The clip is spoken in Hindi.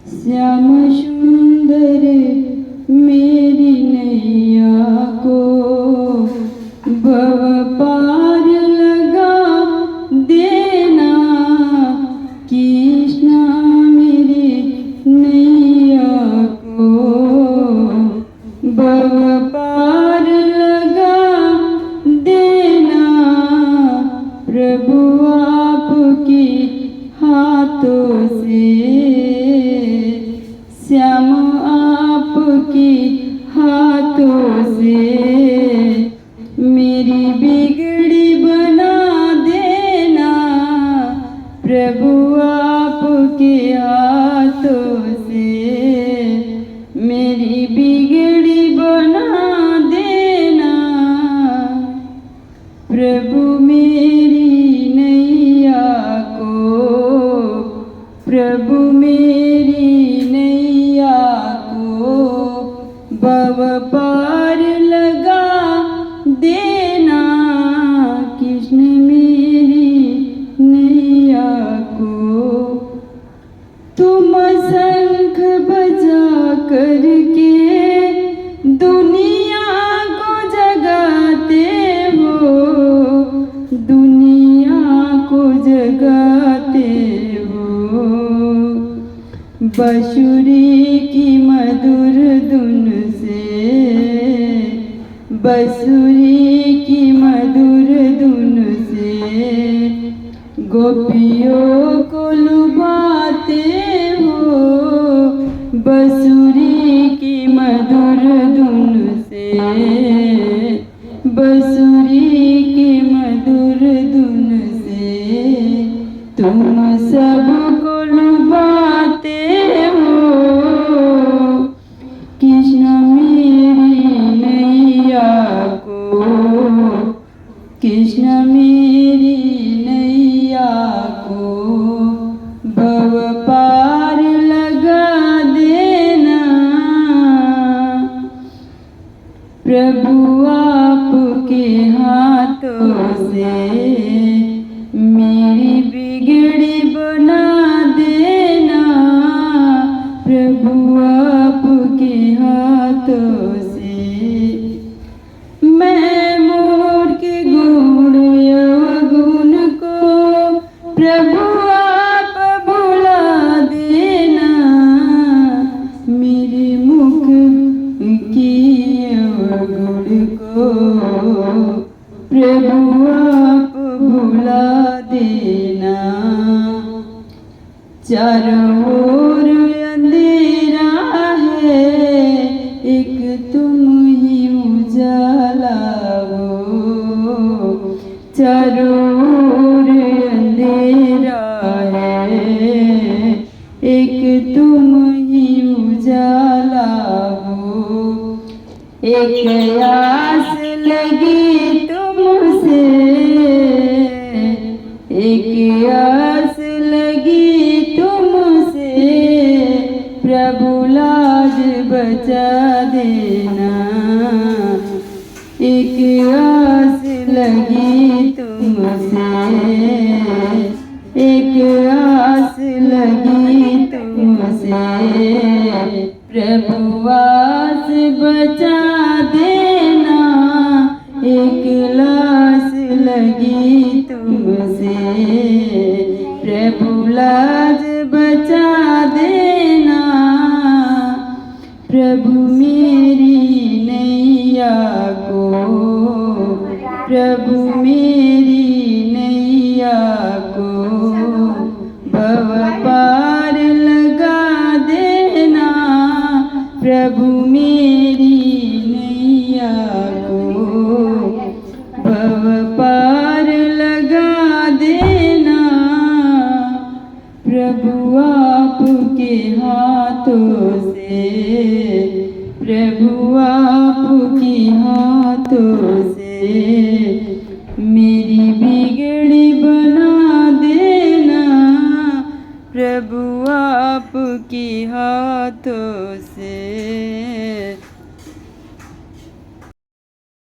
श्याम सुंदर मेरी नैया को भव पार लगा देना। कृष्णा मेरी नैया को भव पार लगा देना। प्रभु आपके हाथों से, श्याम आपके हाथों से मेरी बिगड़ी बना देना। प्रभु आपके हाथों से मेरी बिगड़ी बना देना। प्रभु मेरी नैया को, प्रभु मेरी नैया को भव पार लगा देना। कृष्ण मेरी नैया को तुम शंख बजा करके दुनिया को जगाते हो, दुनिया को जगाते हो। बांसुरी की मधुर धुन से, बांसुरी की मधुर धुन से गोपियों को लुभाते हो। बांसुरी की मधुर धुन से, बांसुरी की मधुर धुन से तुम सबको लुभाते हो। कृष्ण मेरी नैया को, कृष्ण मेरी नैया को भव पार लगा देना। प्रभु आपके हाथों से मेरी बिगड़ी बना देना। प्रभु आपके हाथों से मैं मोर के गुण अवगुण को प्रभु आप भुला देना। मेरे मुख की अवगुण को प्रभु आप भुला देना। चारों ओर अंधेरा है, एक तुम ही उजाला हो। चारों ओर अंधेरा है, एक तुम ही उजाला हो। एक आस लगी तुमसे, एक आस लगी तुमसे। प्रभु लाज बचा देना। एक आस लगी तुमसे, एक आस लगी तुमसे। प्रभु आस बचा देना। एक लाज लगी तुमसे, प्रभु लाज बचा देना। प्रभु मेरी नैया को, प्रभु मेरी नैया को भव पार लगा देना। प्रभु मेरी नैया को भव पार लगा देना। प्रभु आपके हाथों से, प्रभु